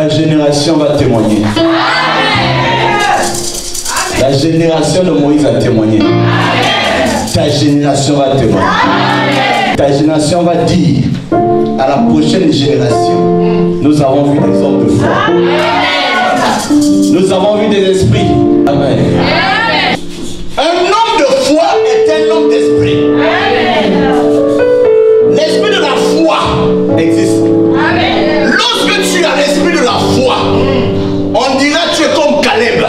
Ta génération va témoigner. La génération de Moïse a témoigné. Ta génération va témoigner. Ta génération va dire à la prochaine génération, nous avons vu des hommes de foi. Nous avons vu des esprits. Amen. Un homme de foi est un homme d'esprit. L'esprit de la foi existe. Lorsque tu as l'esprit de la foi, on dira tu es comme Caleb.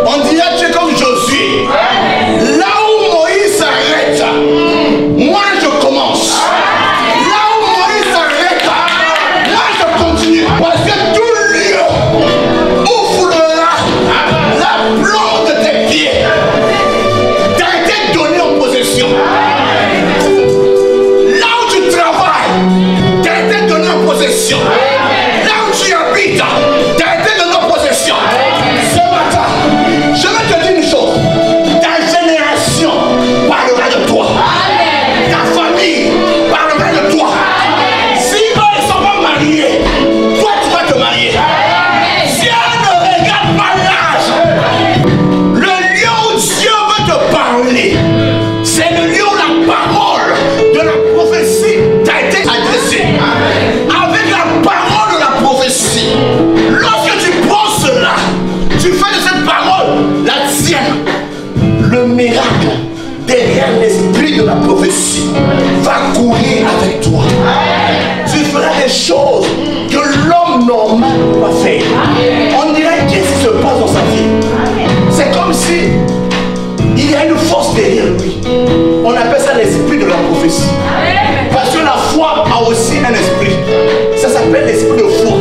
On dira tu es comme Josué. Là où Moïse s'arrête, moi je commence. Là où Moïse s'arrête, moi je continue. Parce que tout lieu où foulera la plante de tes pieds t'a été donné en possession. Là où tu travailles, t'a été donné en possession. Là où tu habites, t'a été donné en possession. Ce matin, je vais te dire une chose. Ta génération parlera de toi. Ta famille parlera de toi. Si eux ne sont pas mariés, toi tu vas te marier. Si eux ne regardent pas l'âge, le lieu où Dieu veut te parler, c'est le lieu où la parole de la prophétie t'a été adressée. Avec la parole de la prophétie, lorsque tu prends cela, tu fais de cette parole la tienne. Le miracle derrière l'esprit de la prophétie va courir avec toi. Tu feras des choses que l'homme normal ne peut pas faire. On dirait qu'est-ce qui se passe dans sa vie. C'est comme si il y a une force derrière lui. On appelle ça l'esprit de la prophétie. Parce que la foi a aussi un esprit. Ça s'appelle l'esprit de foi.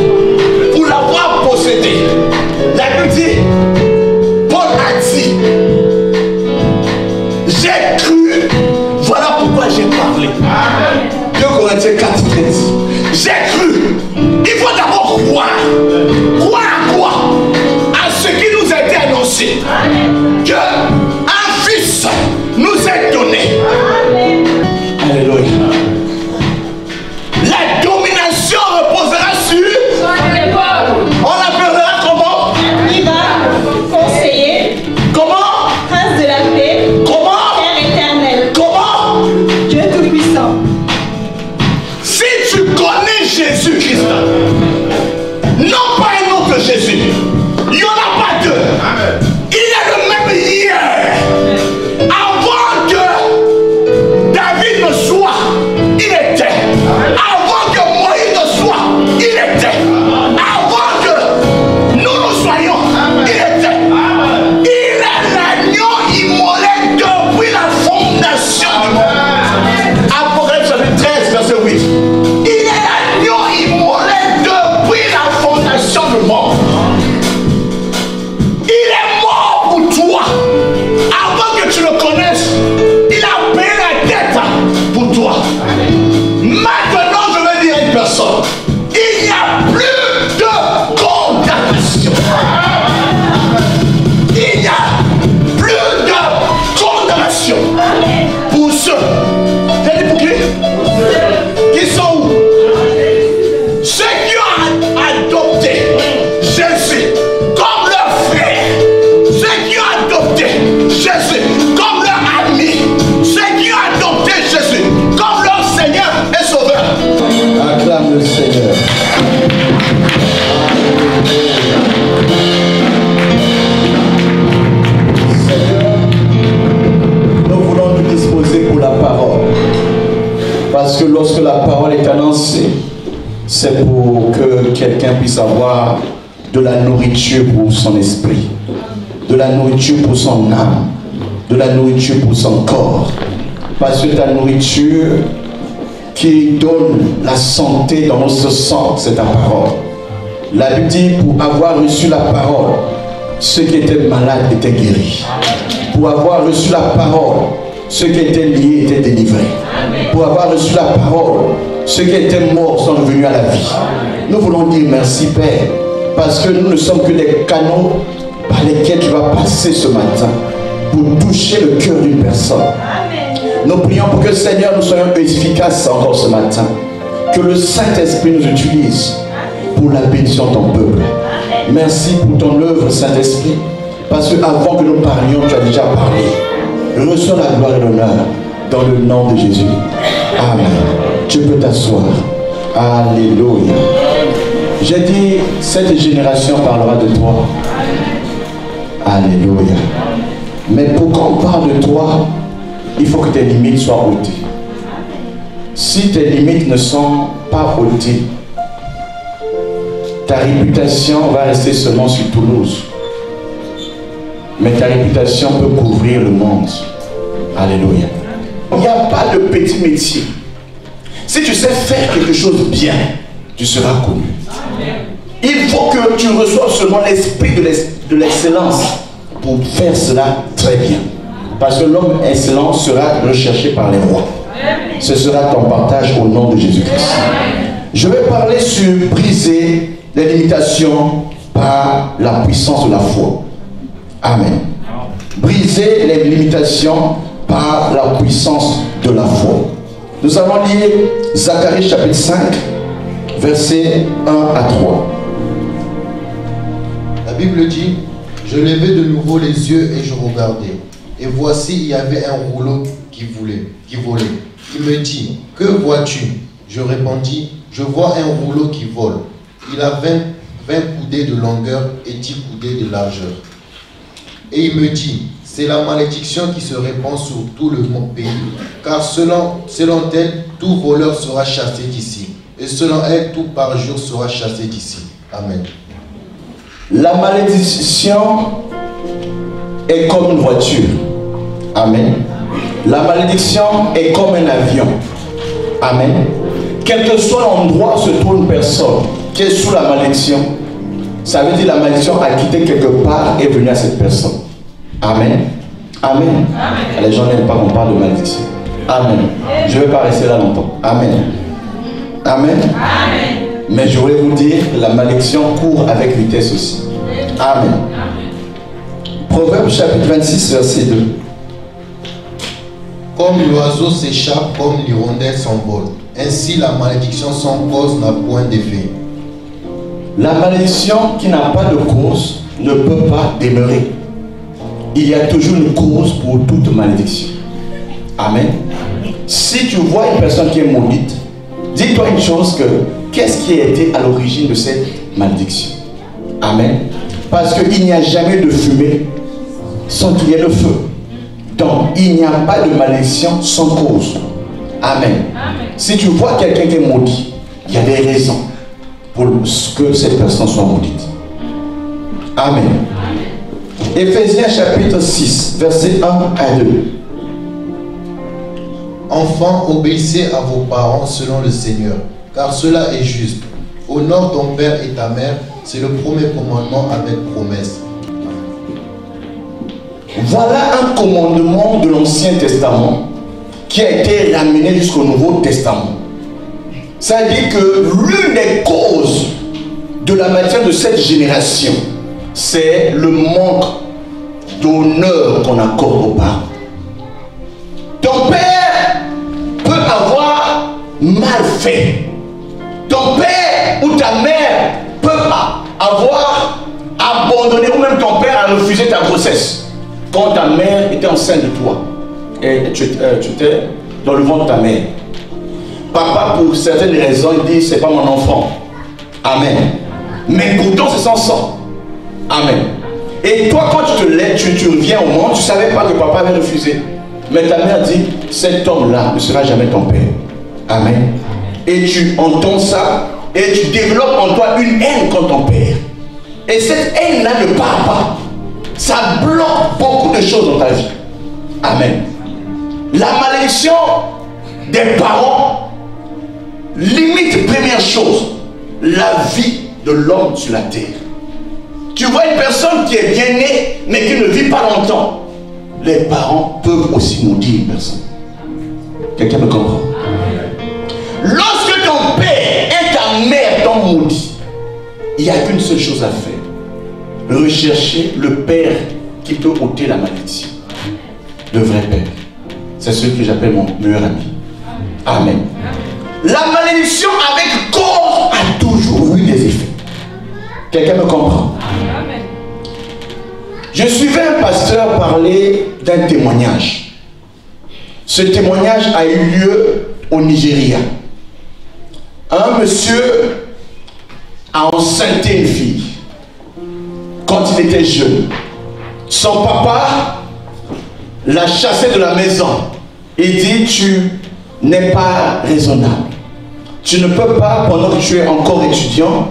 Pour l'avoir possédé, la Bible dit, Paul a dit, j'ai cru, voilà pourquoi j'ai parlé. 2 Corinthiens 4:13. J'ai cru. Il faut d'abord croire. Croire à quoi? À ce qui nous a été annoncé. Que un fils nous est donné. Alléluia. La domination reposera sur son épaule. On l'appellera comment? Conseiller, Comment? prince de la paix, Comment? Père éternel, Comment? Dieu tout-puissant. Si tu connais Jésus-Christ, non pas un autre Jésus, il n'y en a pas deux. Il est le même hier. Avant que David ne soit, il était. Avant que Moïse ne soit, il était. Avant que nous soyons, il était. Il est l'agneau immolé depuis la fondation du monde. Apocalypse chapitre 13, verset 8. Il est l'agneau immolé depuis la fondation du monde. Il est mort pour toi. Avant que tu le connaisses, il a payé la dette pour toi. Maintenant, je vais dire à une personne, il n'y a plus de condamnation. Il n'y a plus de condamnation pour ceux. J'ai dit pour qui? Qui sont où? Ceux qui ont adopté Jésus comme leur frère. Ceux qui ont adopté Jésus comme leur ami. Ceux qui ont adopté Jésus comme leur Seigneur et Sauveur. Acclame le Seigneur. Seigneur, nous voulons nous disposer pour la parole. Parce que lorsque la parole est annoncée, c'est pour que quelqu'un puisse avoir de la nourriture pour son esprit, de la nourriture pour son âme, de la nourriture pour son corps. Parce que ta nourriture qui donne la santé dans notre sang, c'est ta parole. La Bible dit, pour avoir reçu la parole, ceux qui étaient malades étaient guéris. Pour avoir reçu la parole, ceux qui étaient liés étaient délivrés. Pour avoir reçu la parole, ceux qui étaient morts sont revenus à la vie. Nous voulons dire merci Père, parce que nous ne sommes que des canaux par lesquels tu vas passer ce matin pour toucher le cœur d'une personne. Nous prions pour que Seigneur nous soyons efficaces encore ce matin. Que le Saint-Esprit nous utilise pour la bénédiction de ton peuple. Merci pour ton œuvre, Saint-Esprit, parce qu'avant que nous parlions, tu as déjà parlé. Reçois la gloire et l'honneur dans le nom de Jésus. Amen. Tu peux t'asseoir. Alléluia. J'ai dit, cette génération parlera de toi. Alléluia. Mais pour qu'on parle de toi, il faut que tes limites soient ôtées. Si tes limites ne sont pas ôtées, ta réputation va rester seulement sur Toulouse. Mais ta réputation peut couvrir le monde. Alléluia. Il n'y a pas de petit métier. Si tu sais faire quelque chose bien, tu seras connu. Il faut que tu reçoives seulement l'esprit de l'excellence pour faire cela très bien. Parce que l'homme excellent sera recherché par les rois. Ce sera ton partage au nom de Jésus-Christ. Je vais parler sur briser les limitations par la puissance de la foi. Amen. Briser les limitations par la puissance de la foi. Nous allons lire Zacharie chapitre 5, versets 1 à 3. La Bible dit, je levai de nouveau les yeux et je regardai. Et voici, il y avait un rouleau qui volait. Il me dit, que vois-tu? Je répondis, je vois un rouleau qui vole. Il a 20 coudées de longueur et 10 coudées de largeur. Et il me dit, c'est la malédiction qui se répand sur tout le pays, car selon elle, tout voleur sera chassé d'ici, et selon elle, tout parjure sera chassé d'ici. Amen. La malédiction est comme une voiture. Amen. La malédiction est comme un avion. Amen. Quel que soit l'endroit où se trouve une personne qui est sous la malédiction, ça veut dire la malédiction a quitté quelque part et est venue à cette personne. Amen. Amen. Amen. Les gens n'aiment pas qu'on parle de malédiction. Amen. Je ne vais pas rester là longtemps. Amen. Amen. Amen. Mais je voulais vous dire que la malédiction court avec vitesse aussi. Amen. Proverbe chapitre 26, verset 2. Comme l'oiseau s'échappe, comme l'hirondelle s'envole, ainsi la malédiction sans cause n'a point d'effet. La malédiction qui n'a pas de cause ne peut pas demeurer. Il y a toujours une cause pour toute malédiction. Amen. Si tu vois une personne qui est maudite, dis-toi une chose que qu'est-ce qui a été à l'origine de cette malédiction? Amen. Parce qu'il n'y a jamais de fumée sans qu'il y ait le feu. Donc, il n'y a pas de malédiction sans cause. Amen. Amen. Si tu vois quelqu'un qui est maudit, il y a des raisons pour que cette personne soit maudite. Amen. Éphésiens chapitre 6, versets 1 à 2. Enfants, obéissez à vos parents selon le Seigneur, car cela est juste. Honore ton père et ta mère, c'est le premier commandement avec promesse. Voilà un commandement de l'Ancien Testament qui a été ramené jusqu'au Nouveau Testament. Ça dit que l'une des causes de la matière de cette génération, c'est le manque d'honneur qu'on accorde aux parents. Ton père peut avoir mal fait. Ton père ou ta mère peut avoir abandonné, ou même ton père a refusé ta grossesse. Quand ta mère était enceinte de toi, et tu étais dans le ventre de ta mère. Papa, pour certaines raisons, il dit, c'est pas mon enfant. Amen. Mais pourtant, c'est son sang. Amen. Et toi, quand tu te lèves, tu reviens au monde, tu ne savais pas que papa avait refusé. Mais ta mère dit, cet homme-là ne sera jamais ton père. Amen. Et tu entends ça, et tu développes en toi une haine contre ton père. Et cette haine-là ne part pas. Ça bloque beaucoup de choses dans ta vie. Amen. La malédiction des parents limite, première chose, la vie de l'homme sur la terre. Tu vois une personne qui est bien née, mais qui ne vit pas longtemps. Les parents peuvent aussi maudire une personne. Quelqu'un me comprend? Lorsque ton père et ta mère t'ont maudit, il n'y a qu'une seule chose à faire. Rechercher le père qui peut ôter la malédiction. Le vrai père. C'est celui que j'appelle mon meilleur ami. Amen. La malédiction avec cause a toujours eu des effets. Quelqu'un me comprend? Amen. Je suivais un pasteur parler d'un témoignage. Ce témoignage a eu lieu au Nigeria. Un monsieur a enceinté une fille quand il était jeune. Son papa l'a chassé de la maison et dit: tu n'es pas raisonnable. Tu ne peux pas, pendant que tu es encore étudiant,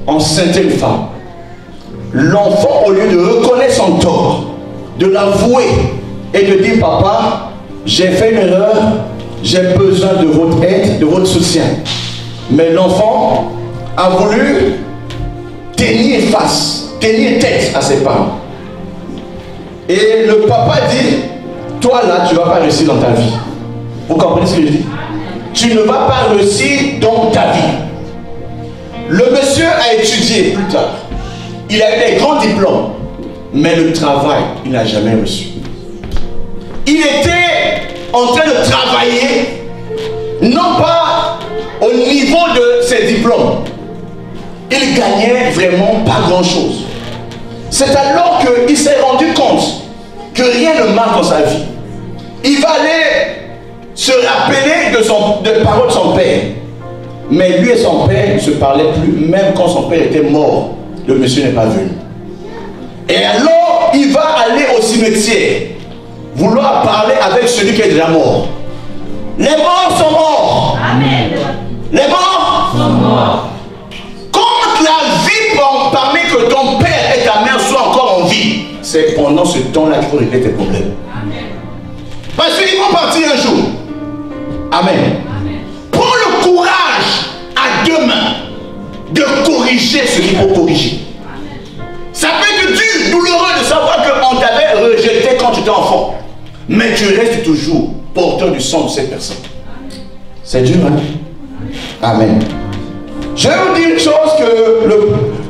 enceinter une femme. L'enfant, au lieu de reconnaître son tort, de l'avouer et de dire: papa, j'ai fait une erreur, j'ai besoin de votre aide, de votre soutien. Mais l'enfant a voulu tenir tête à ses parents. Et le papa dit: toi là, tu ne vas pas réussir dans ta vie. Vous comprenez ce que je dis? Tu ne vas pas réussir dans ta vie. Le monsieur a étudié plus tard. Il a eu des grands diplômes. Mais le travail, il n'a jamais reçu. Il était en train de travailler, non pas au niveau de ses diplômes. Il gagnait vraiment pas grand-chose. C'est alors qu'il s'est rendu compte que rien ne marche dans sa vie. Il va aller se rappeler de paroles de son père. Mais lui et son père ne se parlaient plus. Même quand son père était mort, le monsieur n'est pas venu. Et alors, il va aller au cimetière, vouloir parler avec celui qui est déjà mort. Les morts sont morts. Amen. Les morts Sont morts. Quand la vie parmi que ton père et ta mère soient encore en vie, c'est pendant ce temps-là qu'il faut régler tes problèmes. Amen. Parce qu'ils vont partir un jour. Amen. Amen. Prends le courage à deux mains de corriger ce qu'il faut corriger. Ça peut être dur, douloureux de savoir qu'on t'avait rejeté quand tu étais enfant. Mais tu restes toujours porteur du sang de cette personne. C'est dur, hein? Amen. Je vais vous dire une chose que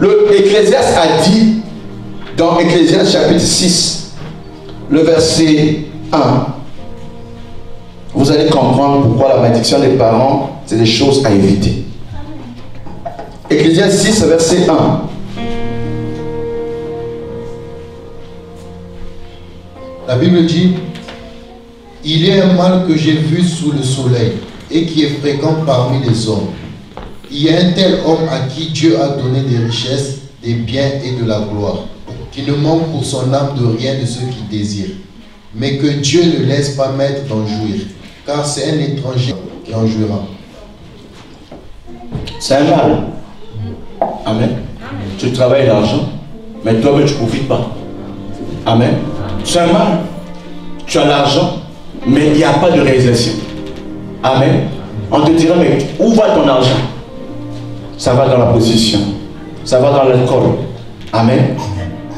le Ecclésiaste a dit dans Ecclésiaste chapitre 6, le verset 1. Vous allez comprendre pourquoi la malédiction des parents, c'est des choses à éviter. Ecclésiaste 6, verset 1. La Bible dit: il y a un mal que j'ai vu sous le soleil et qui est fréquent parmi les hommes. Il y a un tel homme à qui Dieu a donné des richesses, des biens et de la gloire, qui ne manque pour son âme de rien de ce qu'il désire, mais que Dieu ne laisse pas mettre d'en jouir, car c'est un étranger qui en jouira. C'est un mal. Amen. Tu travailles l'argent, mais toi-même tu ne profites pas. Amen. C'est un mal. Tu as l'argent, mais il n'y a pas de réalisation. Amen. On te dira: mais où va ton argent? Ça va dans la position. Ça va dans l'alcool. Amen.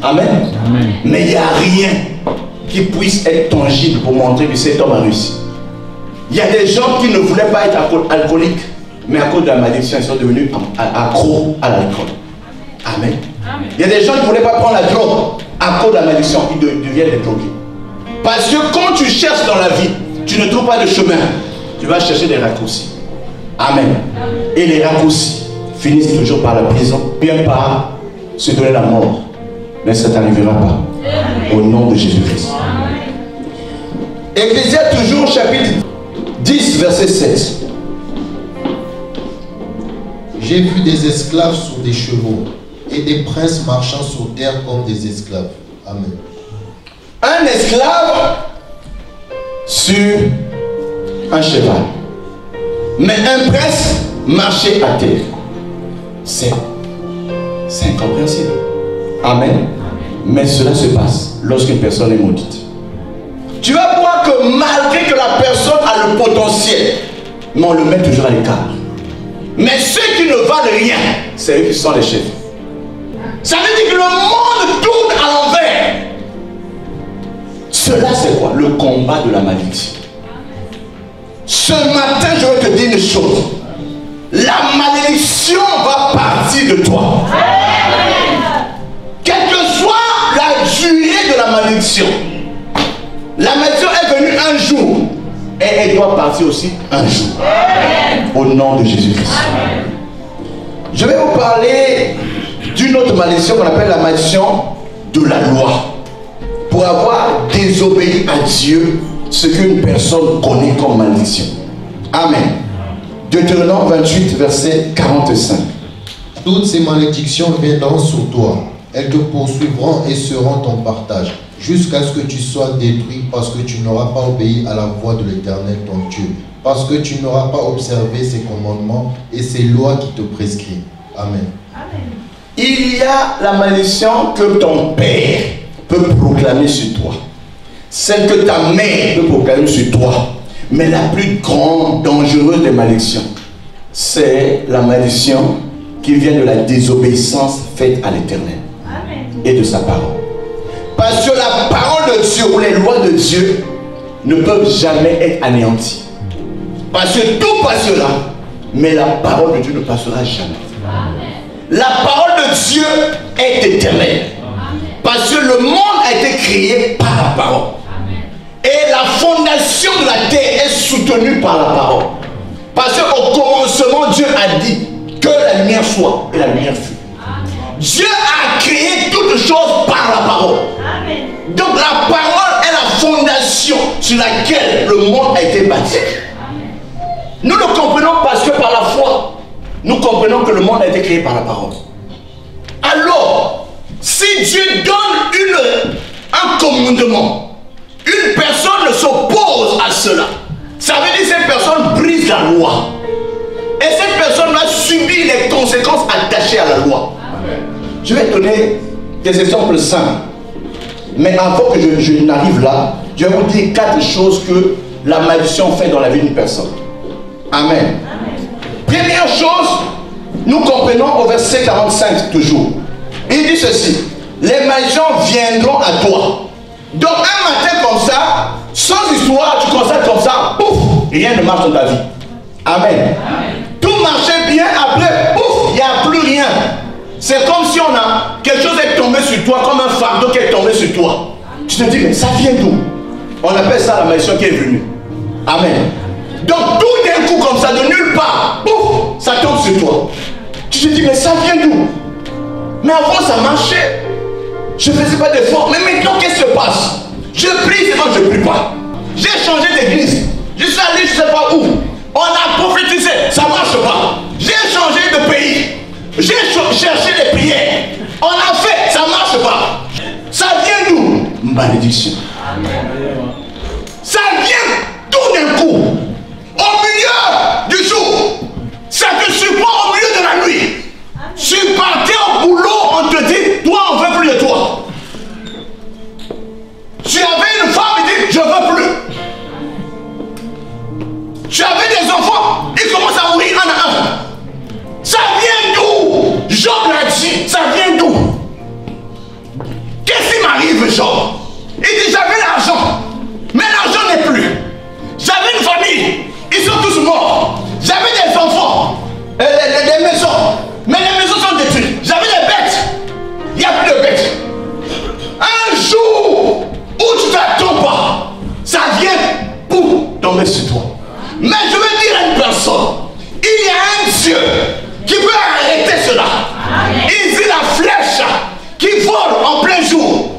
Amen. Amen. Mais il n'y a rien qui puisse être tangible pour montrer que cet homme a réussi. Il y a des gens qui ne voulaient pas être alcooliques, mais à cause de la malédiction, ils sont devenus accros à l'alcool. Amen. Amen. Il y a des gens qui ne voulaient pas prendre la drogue, à cause de la malédiction, ils deviennent des drogués. Parce que quand tu cherches dans la vie, tu ne trouves pas de chemin, tu vas chercher des raccourcis. Amen. Et les raccourcis finissent toujours par la prison, bien par se donner la mort. Mais ça n'arrivera pas. Au nom de Jésus-Christ. Ecclésiaste toujours, chapitre 10, verset 7. J'ai vu des esclaves sur des chevaux et des princes marchant sur terre comme des esclaves. Amen. Un esclave sur un cheval, mais un prince marchait à terre. C'est incompréhensible. Amen. Mais cela se passe lorsqu'une personne est maudite. Tu vas voir que malgré que la personne a le potentiel, mais on le met toujours à l'écart. Mais ceux qui ne valent rien, c'est eux qui sont les chefs. Ça veut dire que le monde tourne à l'envers. Cela c'est quoi? Le combat de la malédiction. Ce matin, je vais te dire une chose. La malédiction va partir de toi. Quelle que soit la durée de la malédiction. La malédiction est venue un jour. Et elle doit partir aussi un jour. Au nom de Jésus-Christ. Je vais vous parler d'une autre malédiction qu'on appelle la malédiction de la loi. Pour avoir désobéi à Dieu, ce qu'une personne connaît comme malédiction. Amen. Deutéronome 28, verset 45. Toutes ces malédictions viendront sur toi. Elles te poursuivront et seront ton partage, jusqu'à ce que tu sois détruit, parce que tu n'auras pas obéi à la voix de l'Éternel ton Dieu, parce que tu n'auras pas observé ses commandements et ses lois qui te prescrivent. Amen. Il y a la malédiction que ton père peut proclamer sur toi, celle que ta mère peut proclamer sur toi, mais la plus grande, dangereuse des malédictions, c'est la malédiction qui vient de la désobéissance faite à l'Éternel et de sa parole. Parce que la parole de Dieu ou les lois de Dieu ne peuvent jamais être anéanties. Parce que tout passera, mais la parole de Dieu ne passera jamais. La parole de Dieu est éternelle. Parce que le monde a été créé par la parole. Et la fondation de la terre est soutenue par la parole. Parce qu'au commencement, Dieu a dit que la lumière soit, et la lumière fut. Dieu a créé toutes choses par la parole. Donc la parole est la fondation sur laquelle le monde a été bâti. Nous le comprenons parce que par la foi, nous comprenons que le monde a été créé par la parole. Alors, si Dieu donne un commandement, une personne s'oppose à cela, ça veut dire que cette personne brise la loi. Et cette personne va subir les conséquences attachées à la loi. Je vais donner des exemples simples. Mais avant que je n'arrive là, je vais vous dire 4 choses que la malédiction fait dans la vie d'une personne. Amen. Première chose, nous comprenons au verset 45 toujours. Il dit ceci: les malédictions viendront à toi. Donc un matin comme ça, sans histoire, tu constates comme ça, pouf, rien ne marche dans ta vie. Amen. Tout marchait bien, après, pouf, il n'y a plus rien. C'est comme si on a quelque chose est tombé sur toi, comme un fardeau qui est tombé sur toi. Tu te dis, mais ça vient d'où? On appelle ça la malédiction qui est venue. Amen. Donc tout d'un coup comme ça, de nulle part, pouf, ça tombe sur toi. Tu te dis, mais ça vient d'où? Mais avant ça marchait. Je ne faisais pas d'effort. Mais maintenant, qu'est-ce qui se passe? Je prie, c'est quand je ne prie pas. J'ai changé d'église. Je suis allé, je ne sais pas où. On a prophétisé, ça ne marche pas. J'ai changé de pays. J'ai cherché les prières. On a fait, ça ne marche pas. Ça vient d'où? Malédiction. Ça vient tout d'un coup. Au milieu du jour. Ça te surprend au milieu de la nuit. Tu partais au boulot, on te dit, toi on ne veut plus de toi. Tu avais une femme, il dit, je ne veux plus. Tu avais des enfants, ils commencent à mourir un à un. Ça vient d'où? Job l'a dit, ça vient d'où? Qu'est-ce qui m'arrive, Job? Il dit, j'avais l'argent, mais l'argent n'est plus. J'avais une famille, ils sont tous morts. J'avais des enfants, des maisons, mais les maisons sont détruites. J'avais des bêtes, il n'y a plus de bêtes. Un jour où tu ne t'attends pas, ça vient pour tomber sur toi. Mais je veux dire à une personne, il y a un Dieu qui peut arrêter cela. Il dit la flèche qui vole en plein jour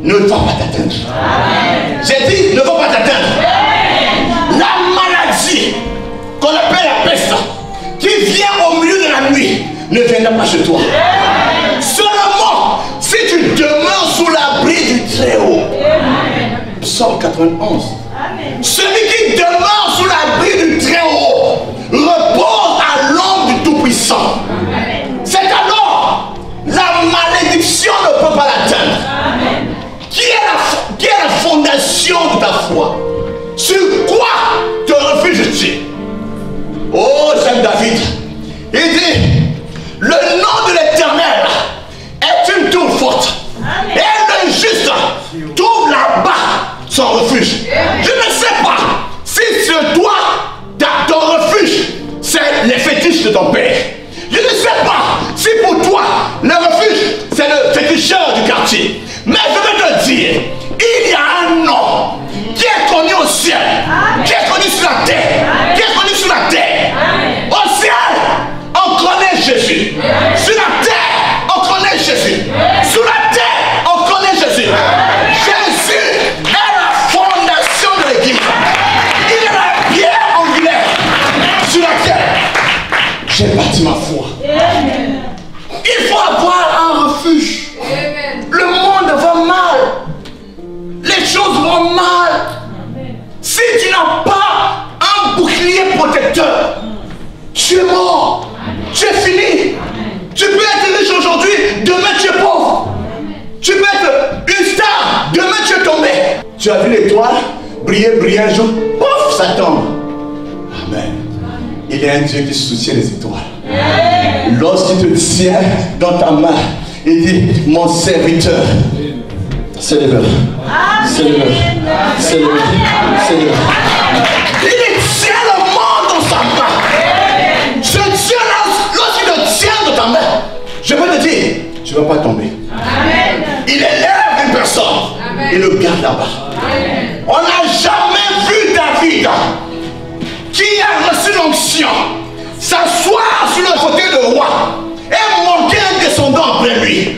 ne va pas t'atteindre. J'ai dit ne va pas t'atteindre. La maladie qu'on appelle la peste qui vient au milieu de la nuit ne viendra pas chez toi. Seulement si tu demeures sous l'abri du Très-Haut. Psaume 91. Celui qui demeure sous l'abri du Très-Haut repose à l'ombre du Tout-Puissant. C'est alors la malédiction ne peut pas l'atteindre. Qui est la fondation de ta foi? Sur quoi te refuges-tu? Oh, j'aime David. Il dit, le nom de l'Éternel est une tour forte. Et le juste trouve là-bas son refuge. Je ne sais pas si sur toi, ton refuge, c'est les fétiches de ton père. Je ne sais pas si pour toi, le refuge, c'est le féticheur du quartier. Mais je vais te dire, il y a un nom qui est connu au ciel, qui est connu sur la terre, qui est connu sur la terre. Au ciel, on connaît Jésus. Sur la terre, on connaît toi. Il faut avoir un refuge. Le monde va mal. Les choses vont mal. Si tu n'as pas un bouclier protecteur, tu es mort. Tu es fini. Tu peux être riche aujourd'hui, demain tu es pauvre. Tu peux être une star, demain tu es tombé. Tu as vu l'étoile briller un jour, pouf, ça tombe. Amen. Il y a un Dieu qui soutient les étoiles. Lorsqu'il te tient dans ta main, il dit, mon serviteur, c'est le Seigneur. Il tient le monde dans sa main. Ce Dieu-là, lorsqu'il te tient dans ta main, je veux te dire, tu ne vas pas tomber. Amen. Il élève une personne. Amen. Et le garde là-bas. On n'a jamais vu David qui a reçu l'onction s'asseoir sur le côté de roi et monter un descendant après lui.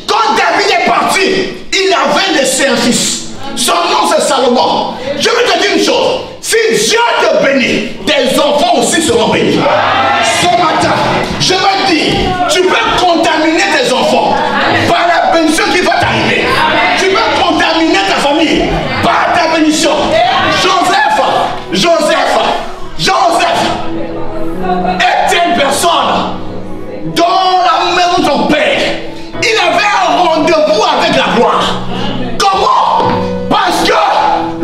Quand David est parti, il avait laissé un fils. Son nom c'est Salomon. Je veux te dire une chose. Si Dieu te bénit, tes enfants aussi seront bénis. Ce matin, je veux dire, tu peux contaminer tes enfants par la bénédiction qui va t'arriver. Tu peux contaminer ta famille par ta bénédiction. Joseph était une personne dans la maison de ton père. Il avait un rendez-vous avec la gloire. Comment? Parce que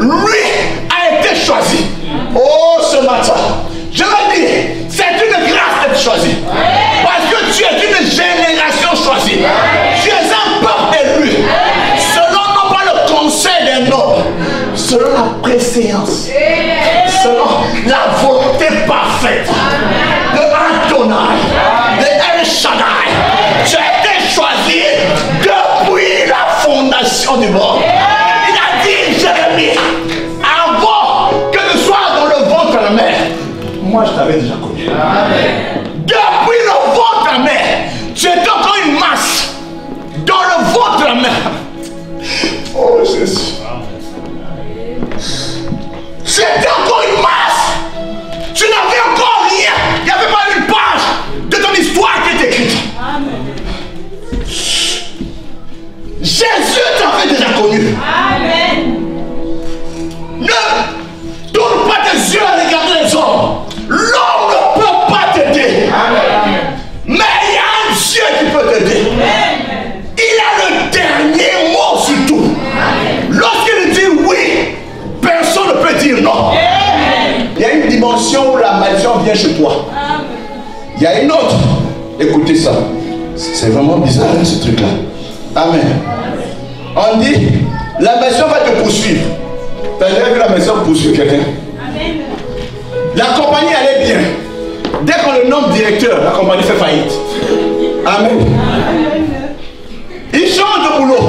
lui a été choisi. Oh, ce matin, je veux dire, c'est une grâce d'être choisi. Parce que tu es une génération choisie. Tu es un peuple élu. Selon non pas le conseil des nobles, selon la préséance, selon la volonté parfaite de Adonai, de El Shaddai. Tu as été choisi depuis la fondation du monde. Il a dit, Jérémie, avant que tu sois dans le ventre de la mère, moi je t'avais déjà connu. Depuis le ventre de la mère, tu étais encore une masse dans le ventre de la mère. Oh Jésus. C'était encore une masse. Tu n'avais encore rien. Il n'y avait pas une page de ton histoire qui est écrite. Jésus t'avait déjà connu. Amen. Ne tourne pas tes yeux à regarder les hommes. L'homme ne peut pas t'aider. Mais il y a un Dieu qui peut t'aider. Il a le dernier mot sur tout. Lorsqu'il dit oui, personne ne peut dire non. Il y a une dimension où la malédiction vient chez toi. Il y a une autre. Écoutez ça. C'est vraiment bizarre ce truc-là. Amen. On dit, la malédiction va te poursuivre. Tu as déjà vu la malédiction poursuivre quelqu'un? La compagnie allait bien. Dès qu'on le nomme directeur, la compagnie fait faillite. Amen. Il change de boulot.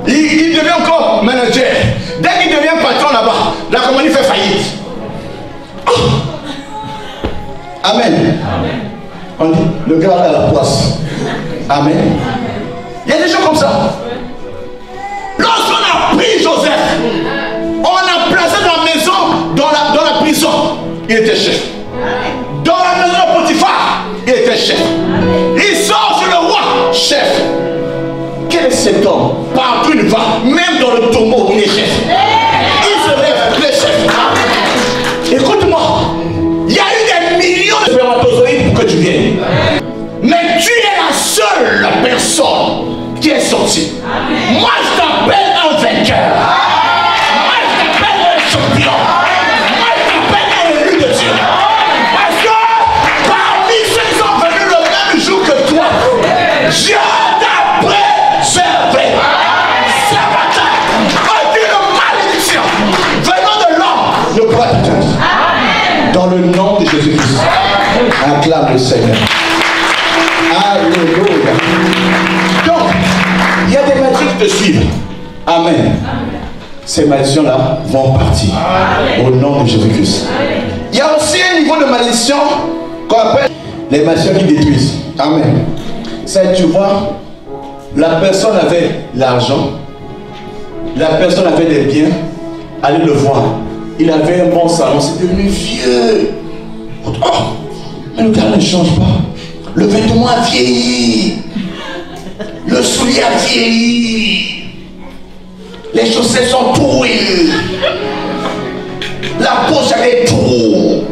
Il devient encore manager. Dès qu'il devient patron là-bas, la compagnie fait faillite. Oh. Amen. On dit, le gars a la poisse. Amen. Il y a des gens comme ça. Lorsqu'on a pris Joseph, on a placé dans la maison, dans la prison, il était chef. Dans la maison de Potiphar, il était chef. Il sort sur le roi, chef. Quel est cet homme? Partout il va, même dans le tombeau, il est chef. Il se lève, il est chef. Écoute-moi, il y a eu des millions de spermatozoïdes pour que tu viennes. Mais tu es la seule personne qui est sortie. Moi je t'appelle un vainqueur. Moi je t'appelle un champion. Moi je t'appelle un élu de Dieu. Parce que parmi ceux qui sont venus le même jour que toi, Dieu t'a préservé. Ce matin, aucune malédiction venant de l'homme ne pourra t'atteindre. Dans le nom de Jésus-Christ, acclame le Seigneur. Alléluia. Donc, il y a des malédictions qui te suivent. Amen. Ces malédictions-là vont partir. Amen. Au nom de Jésus-Christ. Il y a aussi un niveau de malédiction qu'on appelle les malédictions qui détruisent. Amen. C'est, tu vois, la personne avait l'argent, la personne avait des biens, allez le voir. Il avait un bon salon, c'est devenu vieux. Oh, mais le gars ne change pas. Le vêtement a vieilli. Le soulier a vieilli. Les chaussettes sont trouées. La poche avait trop.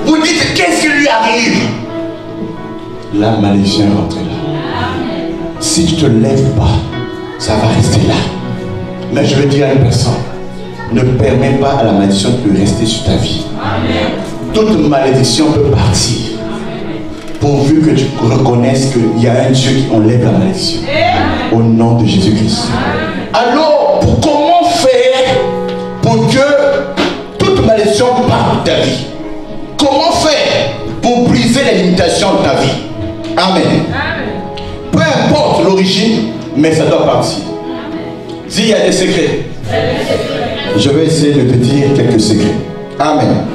Vous dites, qu'est-ce qui lui arrive? La malédiction est rentrée là. Si tu ne te lèves pas, ça va rester là. Mais je veux dire à une personne, ne permets pas à la malédiction de rester sur ta vie. Toute malédiction peut partir. Pourvu que tu reconnaisses qu'il y a un Dieu qui enlève la malédiction. Au nom de Jésus-Christ. Alors, comment faire pour que toute malédiction parte de ta vie? Comment faire pour briser les limitations de ta vie? Amen. Peu importe l'origine, mais ça doit partir. Dis, il y a des secrets. Je vais essayer de te dire quelques secrets. Amen.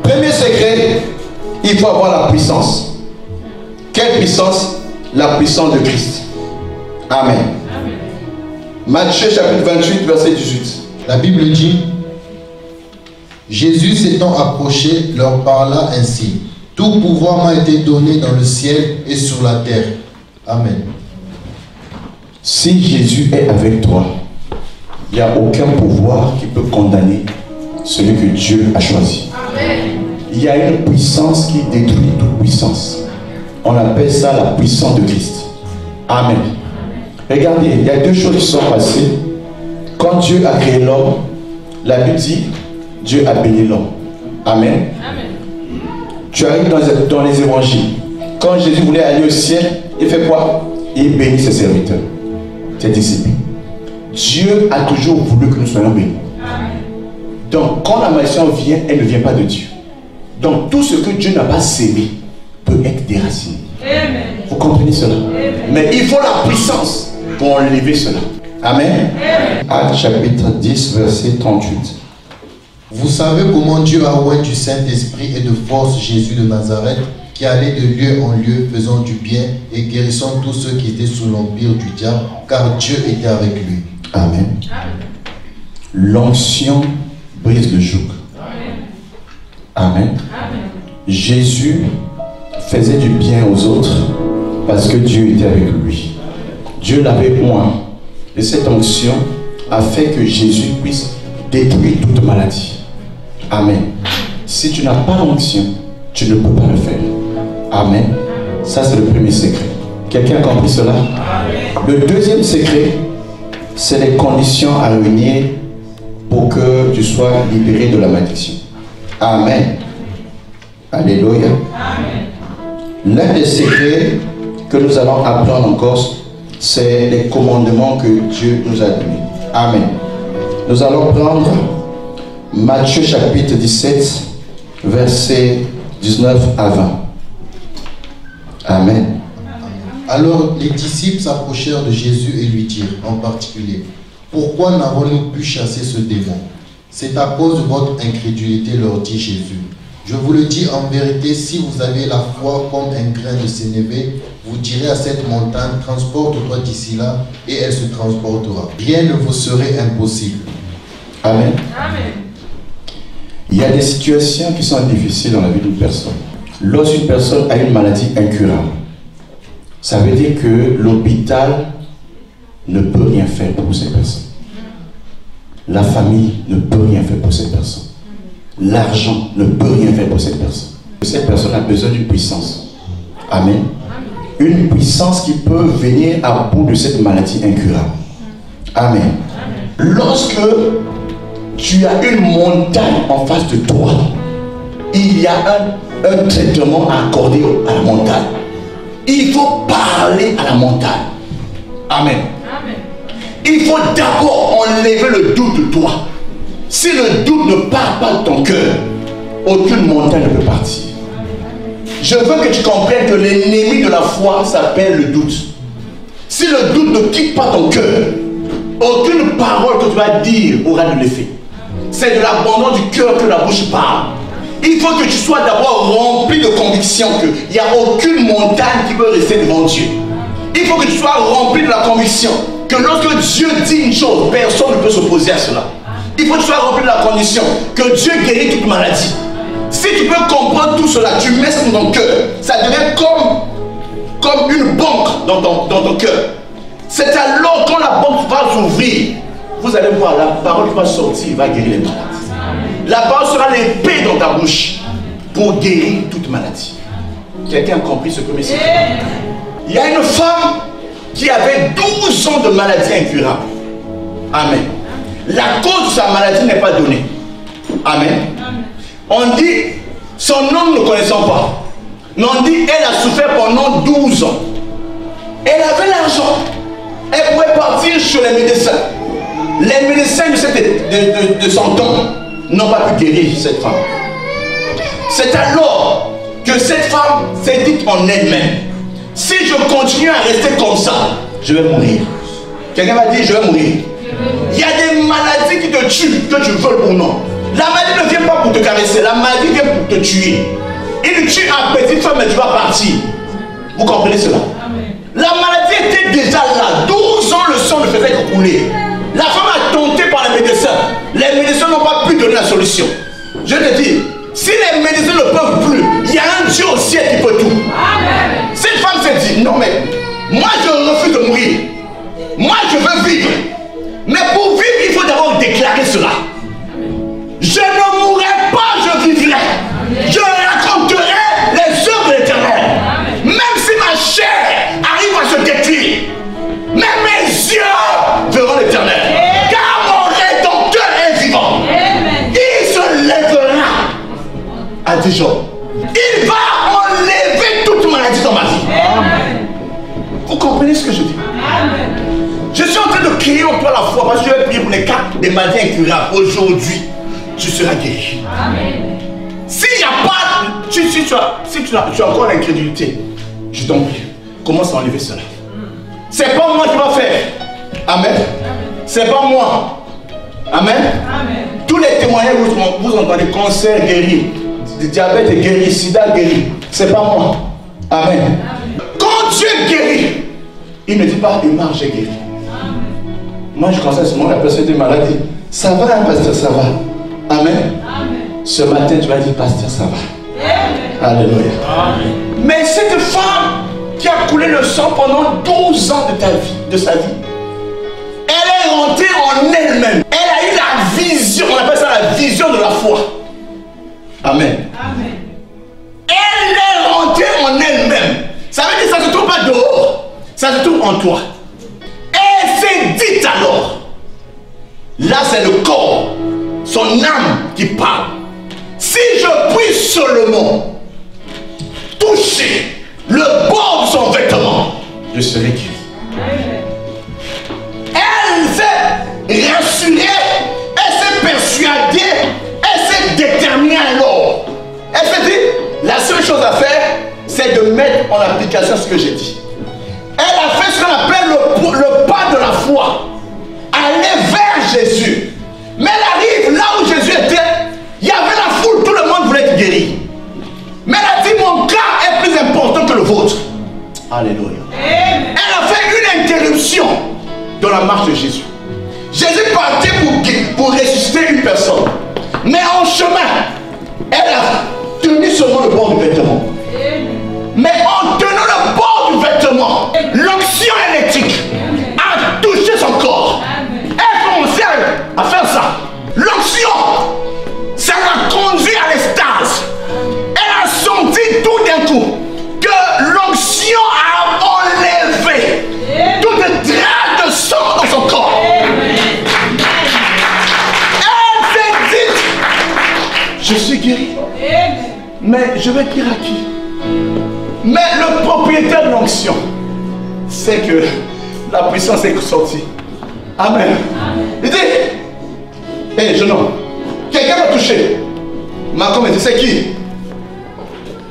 Premier secret, il faut avoir la puissance. Quelle puissance? La puissance de Christ. Amen. Matthieu chapitre 28, verset 18. La Bible dit, Jésus s'étant approché, leur parla ainsi. Tout pouvoir m'a été donné dans le ciel et sur la terre. Amen. Si Jésus est avec toi, il n'y a aucun pouvoir qui peut condamner celui que Dieu a choisi. Amen. Il y a une puissance qui détruit toute puissance. On appelle ça la puissance de Christ. Amen. Regardez, il y a deux choses qui sont passées. Quand Dieu a créé l'homme, la Bible dit, Dieu a béni l'homme. Amen. Amen. Tu arrives dans les évangiles. Quand Jésus voulait aller au ciel, il fait quoi? Il bénit ses serviteurs, ses disciples. Dieu a toujours voulu que nous soyons bénis. Amen. Donc, quand la malédiction vient, elle ne vient pas de Dieu. Donc, tout ce que Dieu n'a pas sémé peut être déraciné. Amen. Vous comprenez cela? Amen. Mais il faut la puissance pour enlever cela. Amen. Actes chapitre 10, verset 38. Vous savez comment Dieu a oint du Saint-Esprit et de force Jésus de Nazareth, qui allait de lieu en lieu, faisant du bien et guérissant tous ceux qui étaient sous l'empire du diable, car Dieu était avec lui. Amen. L'onction brise le joug. Amen. Amen. Jésus faisait du bien aux autres parce que Dieu était avec lui. Dieu l'avait oint. Et cette onction a fait que Jésus puisse détruire toute maladie. Amen. Si tu n'as pas l'onction, tu ne peux pas le faire. Amen. Ça, c'est le premier secret. Quelqu'un a compris cela? Amen. Le deuxième secret, c'est les conditions à réunir pour que tu sois libéré de la malédiction. Amen. Alléluia. Amen. L'un des secrets que nous allons apprendre encore, c'est les commandements que Dieu nous a donnés. Amen. Nous allons prendre Matthieu chapitre 17, versets 19 à 20. Amen. Alors les disciples s'approchèrent de Jésus et lui dirent en particulier, pourquoi n'avons-nous pu chasser ce démon? C'est à cause de votre incrédulité, leur dit Jésus. Je vous le dis en vérité, si vous avez la foi comme un grain de sénévé, vous direz à cette montagne, transporte-toi d'ici là, et elle se transportera. Rien ne vous serait impossible. Amen. Amen. Il y a des situations qui sont difficiles dans la vie d'une personne. Lorsqu'une personne a une maladie incurable, ça veut dire que l'hôpital ne peut rien faire pour cette personne. La famille ne peut rien faire pour cette personne. L'argent ne peut rien faire pour cette personne. Cette personne a besoin d'une puissance. Amen. Une puissance qui peut venir à bout de cette maladie incurable. Amen. Lorsque tu as une montagne en face de toi, il y a un traitement à accorder à la montagne. Il faut parler à la montagne. Amen. Amen. Il faut d'abord enlever le doute de toi. Si le doute ne part pas de ton cœur, aucune montagne ne peut partir. Je veux que tu comprennes que l'ennemi de la foi s'appelle le doute. Si le doute ne quitte pas ton cœur, aucune parole que tu vas dire aura de l'effet. C'est de l'abandon du cœur que la bouche parle. Il faut que tu sois d'abord rempli de conviction qu'il n'y a aucune montagne qui peut rester devant Dieu. Il faut que tu sois rempli de la conviction que lorsque Dieu dit une chose, personne ne peut s'opposer à cela. Il faut que tu sois rempli de la condition que Dieu guérit toute maladie. Si tu peux comprendre tout cela, tu mets ça dans ton cœur, ça devient comme comme une banque dans ton cœur. C'est alors quand la banque va s'ouvrir, vous allez voir, la parole qui va sortir va guérir les maladies. La parole sera l'épée dans ta bouche pour guérir toute maladie. Quelqu'un a compris ce premier secret? Il y a une femme qui avait 12 ans de maladie incurable. Amen. La cause de sa maladie n'est pas donnée. Amen. On dit, son nom ne connaissant pas. Mais on dit, elle a souffert pendant 12 ans. Elle avait l'argent. Elle pouvait partir chez les médecins. Les médecins de son temps n'ont pas pu guérir cette femme. C'est alors que cette femme s'est dit en elle-même, si je continue à rester comme ça, je vais mourir. Quelqu'un m'a dit, je vais mourir. Il y a des maladies qui te tuent, que tu veux ou non. La maladie ne vient pas pour te caresser, la maladie vient pour te tuer. Il tue un petit femme et tu vas partir. Vous comprenez cela? La maladie était déjà là. 12 ans le sang ne faisait que couler. La femme a tenté par les médecins. Les médecins n'ont pas pu donner la solution. Je te dis, si les médecins ne peuvent plus, il y a un Dieu au ciel qui peut tout. Amen. Cette femme s'est dit, non mais, moi je refuse de mourir. Moi je veux vivre. Mais pour vivre, il faut d'abord déclarer cela. Je ne mourrai pas, je vivrai. Je raconterai les œuvres de l'Éternel. Même si ma chair arrive à se détruire, mais mes yeux verront l'Éternel. Car mon Rédempteur est vivant. Il se lèvera à Dijon. Il va enlever toute maladie dans ma vie. Vous comprenez ce que je dis? Je suis en train de créer en toi la foi parce que je vais prier pour les cas des maladies incurables. Aujourd'hui, tu seras guéri. S'il n'y a pas, si tu as encore l'incrédulité, je t'en prie, commence à enlever cela. C'est pas moi qui va faire. Amen. C'est pas moi. Amen. Tous les témoignages vous entendez, cancer guéri, diabète guéri, sida guéri. C'est pas moi. Amen. Quand Dieu guérit, il ne dit pas, Omar, j'ai guéri. Moi, je conseille seulement la personne de maladie. Ça va, hein, pasteur, ça va. Amen. Ce matin, tu vas dire, pasteur, ça va. Alléluia. Mais cette femme qui a coulé le sang pendant 12 ans de sa vie, elle est rentrée en elle-même. Elle a eu la vision, on appelle ça la vision de la foi. Amen. Elle est rentrée en elle-même. Ça veut dire que ça ne se trouve pas dehors, ça se trouve en toi. Elle s'est dit alors, là c'est le corps, son âme qui parle. Si je puis seulement toucher le bord de son vêtement, je serai guéri. Elle s'est rassurée, elle s'est persuadée, elle s'est déterminée alors. Elle s'est dit, la seule chose à faire, c'est de mettre en application ce que j'ai dit. Elle a fait ce qu'on appelle le pas de la foi. Aller vers Jésus. Mais elle arrive là où Jésus était. Il y avait la foule, tout le monde voulait être guéri. Mais elle a dit, mon cas est plus important que le vôtre. Alléluia. Elle a fait une interruption dans la marche de Jésus. Jésus partait pour ressusciter une personne. Mais en chemin, elle a tenu seulement le bord du vêtement. Mais en tenant le bord du vêtement, l'onction électrique a touché son corps. Elle commençait à faire ça. L'onction, ça l'a conduit à l'extase. Elle a senti tout d'un coup que l'onction a enlevé toute trace de sang dans son corps. Elle s'est dit, je suis guéri. Mais je vais dire à qui? Mais le propriétaire de l'onction sait que la puissance est sortie. Amen. Il dit, hé jeune homme, quelqu'un m'a touché. Malcolm me dit, c'est qui?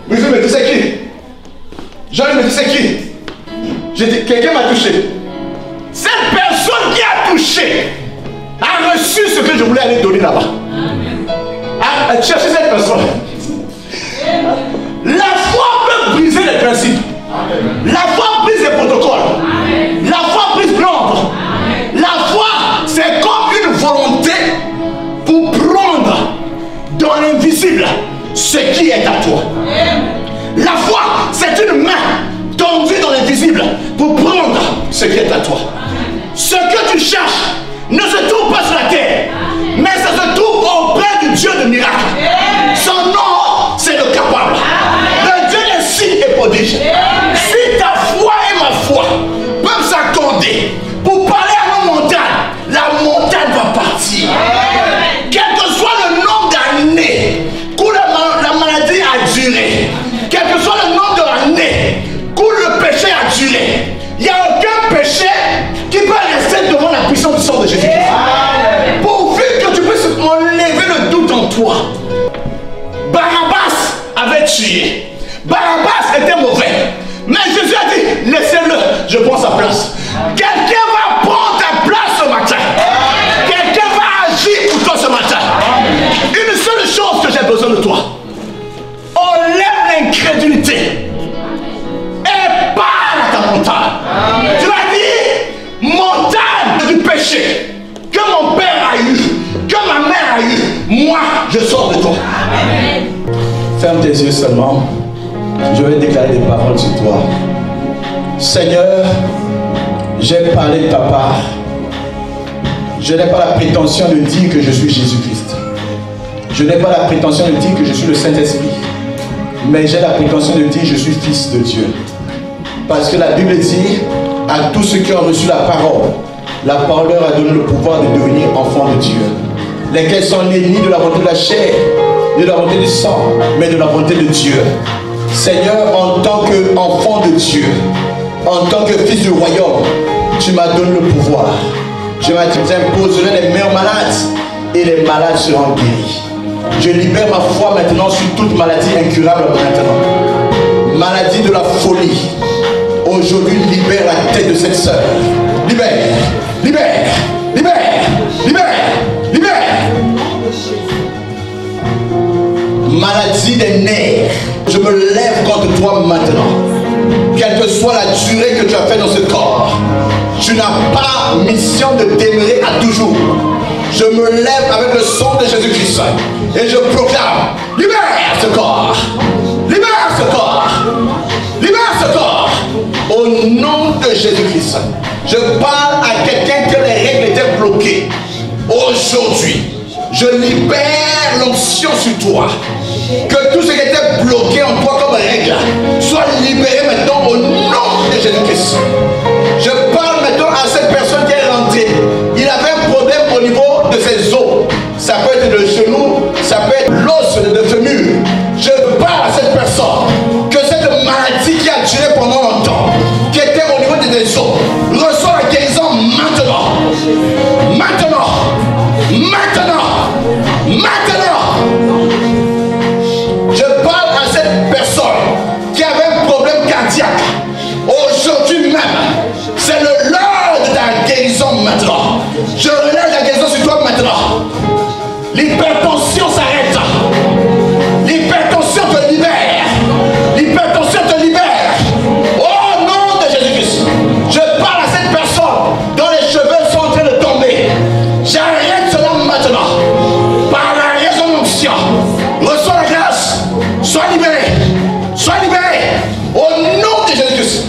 Monsieur me dit, c'est qui? Jean me dit, c'est qui? J'ai dit, quelqu'un m'a touché. Cette personne qui a touché a reçu ce que je voulais aller donner là-bas. A cherché cette personne. La foi peut briser les principes. La foi brise les protocoles. La foi brise l'ordre. La foi, c'est comme une volonté pour prendre dans l'invisible ce qui est à toi. La foi, c'est une main tendue dans l'invisible crucifié. Barabbas était mauvais. Mais Jésus a dit, laissez-le, je prends sa place. Quelqu'un va prendre ta place ce matin. Quelqu'un va agir pour toi ce matin. Une seule chose que j'ai besoin de toi. Enlève l'incrédulité. Et parle à ta montagne. Tu vas dire, montagne du péché que mon père a eu, que ma mère a eu, moi je sors de toi. Amen. Ferme tes yeux seulement. Je vais déclarer des paroles sur toi. Seigneur, j'ai parlé de ta part. Je n'ai pas la prétention de dire que je suis Jésus-Christ. Je n'ai pas la prétention de dire que je suis le Saint-Esprit. Mais j'ai la prétention de dire que je suis fils de Dieu. Parce que la Bible dit à tous ceux qui ont reçu la parole leur a donné le pouvoir de devenir enfants de Dieu. Lesquels sont nés ni de la volonté de la chair, ni de la volonté du sang, mais de la volonté de Dieu. Seigneur, en tant qu'enfant de Dieu, en tant que fils du royaume, tu m'as donné le pouvoir. Je t'imposerai les meilleurs malades et les malades seront guéris. Je libère ma foi maintenant sur toute maladie incurable maintenant. Maladie de la folie. Aujourd'hui, libère la tête de cette sœur. Libère, libère, libère, libère, libère. Maladie des nerfs. Je me lève contre toi maintenant. Quelle que soit la durée que tu as fait dans ce corps, tu n'as pas mission de demeurer à toujours. Je me lève avec le sang de Jésus-Christ et je proclame, libère ce corps, libère ce corps, libère ce corps. Au nom de Jésus-Christ, je parle à quelqu'un que les règles étaient bloquées. Aujourd'hui, je libère l'onction sur toi. Que tout ce qui était bloqué en toi comme règle soit libéré maintenant au nom de Jésus-Christ. Je parle maintenant à cette personne qui est rentrée. Il avait un problème au niveau de ses os. Ça peut être le genou, ça peut être l'os de fémur. Je parle à cette personne que cette maladie qui a duré pendant longtemps, qui était au niveau de tes os, reçoit la guérison maintenant. Maintenant. Maintenant. Maintenant. Je parle à cette personne qui avait un problème cardiaque. Aujourd'hui même, c'est le l'heure de ta guérison maintenant. Je relève la guérison sur toi maintenant. L'hypertension s'arrête. L'hypertension te libère. L'hypertension te libère. Au nom de Jésus-Christ, je parle à cette personne dont les cheveux sont en train de tomber. J'arrête cela maintenant. Par la résurrection, reçois la grâce. Sois libéré. Sois libéré. Au nom de Jésus-Christ.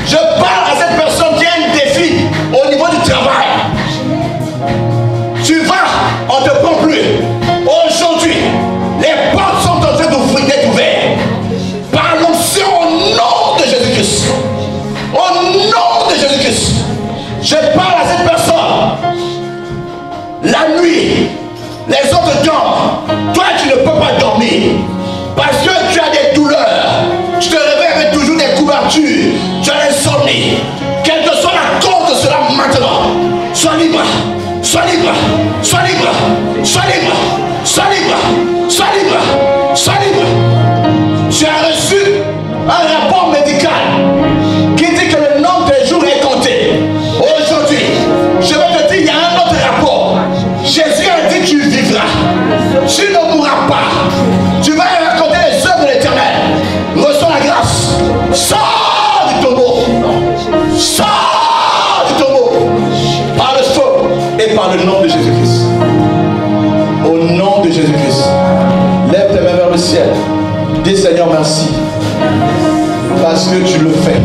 Je parle à cette personne qui a un défi au niveau du travail. Tu vas, on ne te prend plus. Aujourd'hui, les portes sont en train d'être ouvertes. Par l'onction au nom de Jésus-Christ. Au nom de Jésus-Christ. Je parle à cette personne. La nuit, les autres dorment. Toi, tu ne peux pas dormir. Parce que tu as des douleurs. Tu te réveilles avec toujours des couvertures. Tu as l'insomnie. Quelle que soit la cause de cela maintenant, sois libre. Sois libre. Sois libre. Sois libre. Sois libre. Sois libre. Sois libre. Tu as reçu un rapport médical qui dit que le nombre de jours est compté. Aujourd'hui, je vais te dire, il y a un autre rapport. Jésus a dit que tu vivras. Tu ne mourras pas. Tu vas raconter les œuvres de l'Éternel. Reçois la grâce. Sors du tombeau. Sors du tombeau. Par le feu et par le nom de Jésus-Christ. Au nom de Jésus-Christ. Lève tes mains vers le ciel. Dis Seigneur merci. Parce que tu le fais.